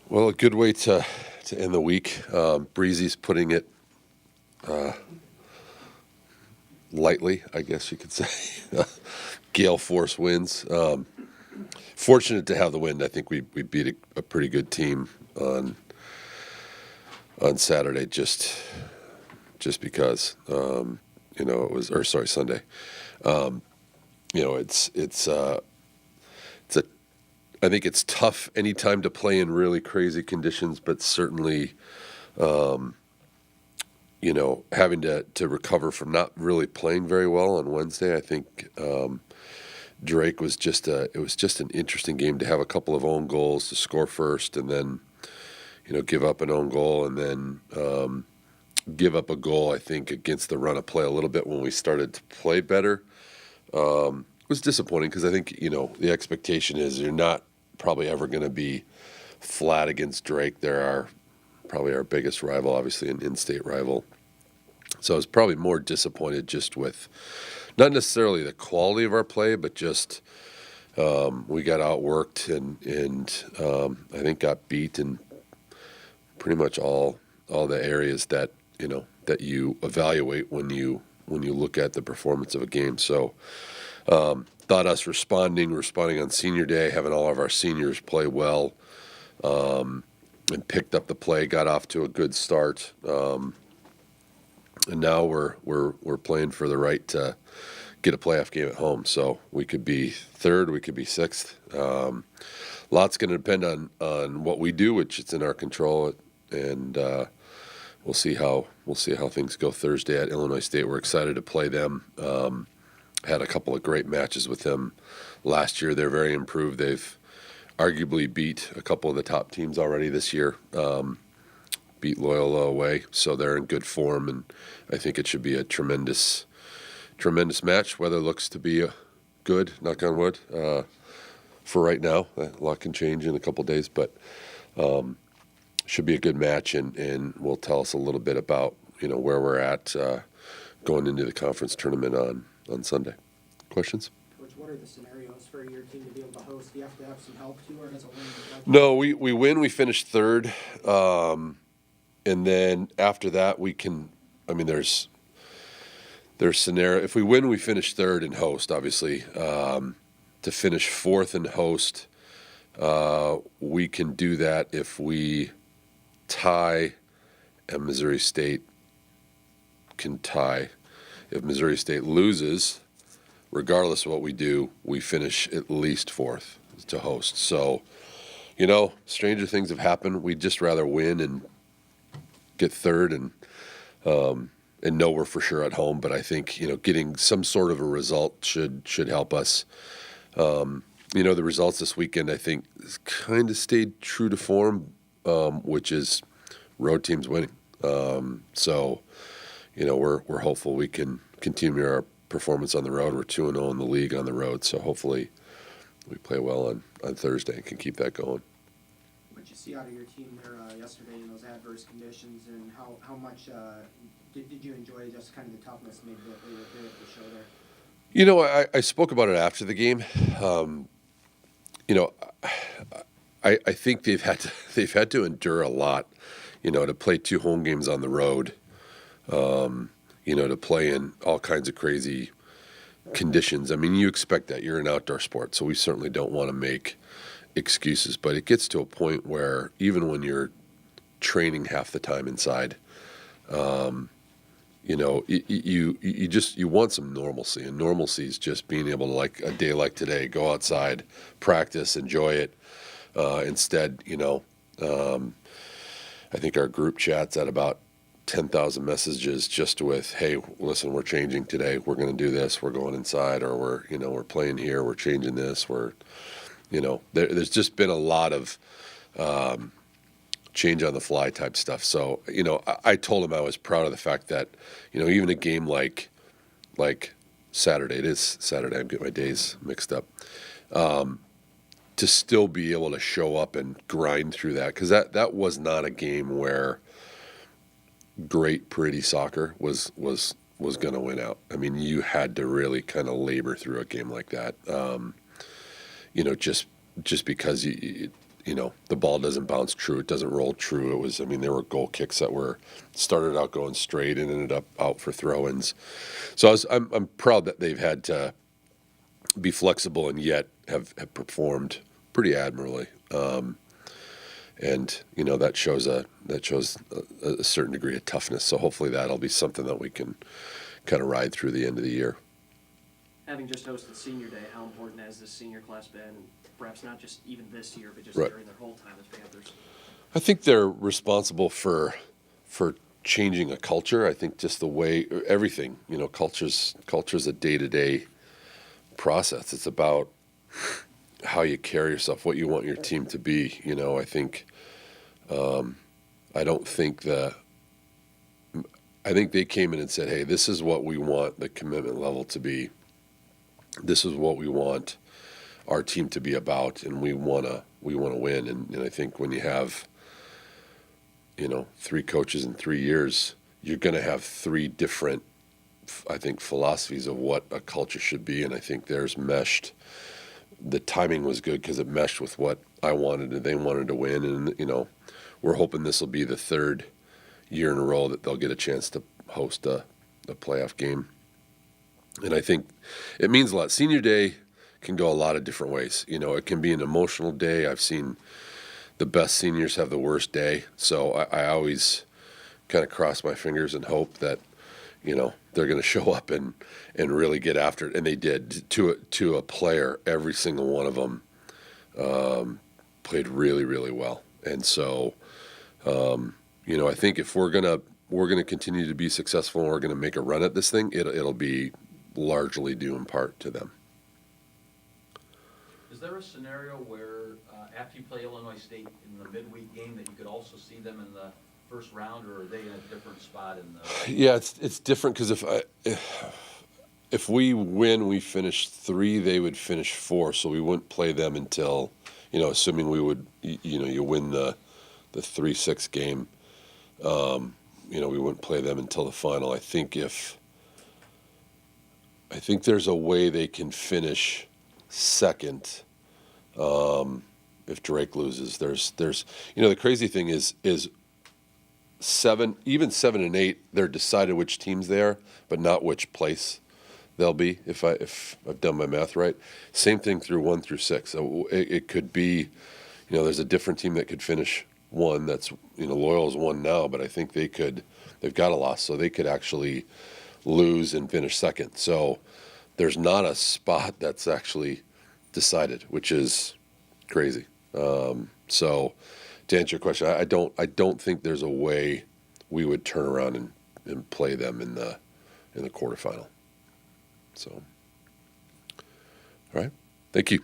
Well, a good way to end the week. Breezy's putting it lightly, I guess you could say. Gale force winds. Fortunate to have the wind. I think we beat a pretty good team on Saturday just because it was, or sorry, Sunday. Um, it's a I think it's tough anytime to play in really crazy conditions, but certainly having to recover from not really playing very well on Wednesday. I think Drake was it was just an interesting game to have a couple of own goals to score first, and then give up an own goal, and then give up a goal. I think against the run of play a little bit when we started to play better. It was disappointing because I think the expectation is you're not probably ever going to be flat against Drake. They're probably our biggest rival, obviously an in-state rival. So I was probably more disappointed just with not necessarily the quality of our play, but just we got outworked and I think got beat in pretty much all the areas that that you evaluate when you look at the performance of a game. So thought us responding on senior day, having all of our seniors play well, and picked up the play, got off to a good start. And now we're playing for the right to get a playoff game at home. So we could be third, we could be sixth. Lots going to depend on what we do, which it's in our control, and we'll see how things go Thursday at Illinois State. We're excited to play them. Had a couple of great matches with them last year. They're very improved. They've arguably beat a couple of the top teams already this year. Beat Loyola away, so they're in good form, and I think it should be a tremendous match. Weather looks to be good, knock on wood, for right now. A lot can change in a couple of days, but should be a good match, and will tell us a little bit about where we're at going into the conference tournament on Sunday. Questions? Coach, what are the scenarios for your team to be able to host? Do you have to have some help too, or does it win? No, we win. We finish third, and then after that we can. I mean, there's scenario. If we win, we finish third and host. Obviously, to finish fourth and host, we can do that if we tie, and Missouri State can tie. If Missouri State loses, regardless of what we do, we finish at least fourth to host. So, stranger things have happened. We'd just rather win and get third and know we're for sure at home. But I think getting some sort of a result should help us. The results this weekend I think kind of stayed true to form, which is road teams winning. So we're hopeful we can continue our performance on the road. We're 2-0 in the league on the road, so hopefully we play well on Thursday and can keep that going. What did you see out of your team there yesterday in those adverse conditions, and how much did you enjoy just kind of the toughness maybe that they did at the show there? I spoke about it after the game. I think they've had to endure a lot, to play 2 home games on the road. To play in all kinds of crazy conditions. I mean, you expect that. You're an outdoor sport, so we certainly don't want to make excuses. But it gets to a point where even when you're training half the time inside, you want some normalcy. And normalcy is just being able to, like a day like today, go outside, practice, enjoy it. Instead, I think our group chat's at about 10,000 messages just with, hey, listen, we're changing today. We're going to do this. We're going inside, or we're playing here. We're changing this. There's just been a lot of change on the fly type stuff. So, I told him I was proud of the fact that, even a game like Saturday, it is Saturday. I'm getting my days mixed up. To still be able to show up and grind through that, because that was not a game where great, pretty soccer was going to win out. I mean, you had to really kind of labor through a game like that. Just because the ball doesn't bounce true. It doesn't roll true. There were goal kicks that were started out going straight and ended up out for throw-ins. So I'm proud that they've had to be flexible and yet have performed pretty admirably. And that shows a certain degree of toughness. So hopefully that'll be something that we can kind of ride through the end of the year. Having just hosted Senior Day, how important has this senior class been? Perhaps not just even this year, but just Right. during their whole time as Panthers. I think they're responsible for changing a culture. I think just the way everything, culture's a day-to-day process. It's about how you carry yourself, what you want your team to be. I think I think they came in and said, "Hey, this is what we want the commitment level to be. This is what we want our team to be about, and we wanna win." And I think when you have 3 coaches in 3 years, you're going to have 3 different, I think, philosophies of what a culture should be. And I think theirs meshed. The timing was good because it meshed with what I wanted and they wanted to win. And, we're hoping this will be the 3rd year in a row that they'll get a chance to host a playoff game. And I think it means a lot. Senior Day can go a lot of different ways. It can be an emotional day. I've seen the best seniors have the worst day. So I always kind of cross my fingers and hope that, they're going to show up and really get after it. And they did to a player. Every single one of them played really, really well. And so, I think if we're going to continue to be successful and we're going to make a run at this thing, it'll be largely due in part to them. Is there a scenario where after you play Illinois State in the midweek game that you could also see them in the first round, or are they in a different spot in the? Yeah, it's different because if we win, we finish 3, they would finish 4, so we wouldn't play them until, assuming we would, you win the 3-6 game, we wouldn't play them until the final. I think there's a way they can finish second. If Drake loses, there's the crazy thing is 7 and 8, they're decided which teams they are, but not which place they'll be. If I've done my math right, same thing through 1 through 6. So it could be, there's a different team that could finish 1. That's Loyal's 1 now, but I think they've got a loss, so they could actually lose and finish second. So there's not a spot that's actually decided, which is crazy. So to answer your question, I don't think there's a way we would turn around and play them in the quarterfinal. So, all right, thank you.